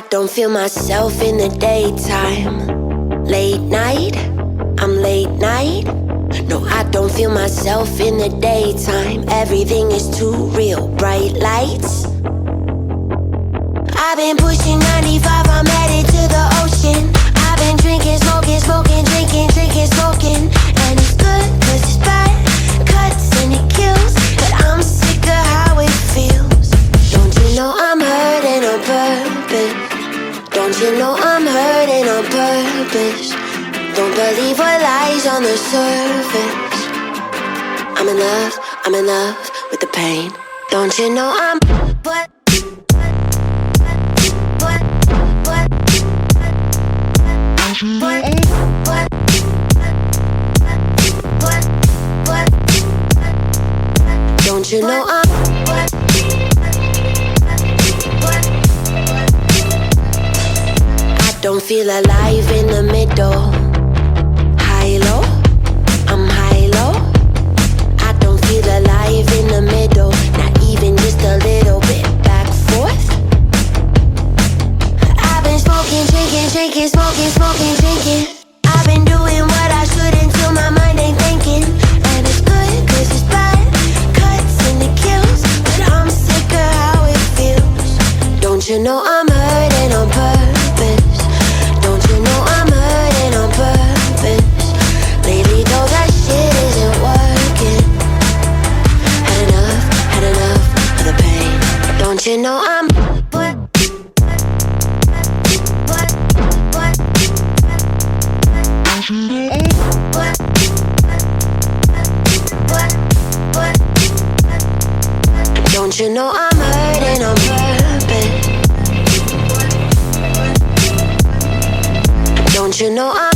I don't feel myself in the daytime. Late night, I'm late night. No, I don't feel myself in the daytime. Everything is too real, bright lights. I've been pushing 95, I'm headed to the ocean. I've been drinking, smoking, smoking, drinking, drinking, smoking. And it's good, cause it's bad, cuts and it kills. But I'm sick of how it feels. Don't you know I'm hurting on purpose? Don't you know I'm hurting on purpose? Don't believe what lies on the surface. I'm in love with the pain. Don't you know I'm what? Don't you know I'm I don't feel alive in the middle. High low, I'm high low. I don't feel alive in the middle. Not even just a little bit back forth. I've been smoking, drinking, drinking, smoking, smoking, drinking. I've been doing what I should until my mind ain't thinking. And it's good, cause it's bad, cuts and it kills. But I'm sick of how it feels. Don't you know I'm hurting on purpose? Don't you know I'm hurting on purpose? Lately though that shit isn't working. Had enough of the pain. Don't you know I'm Don't you know I'm hurting on purpose? Don't you know I'm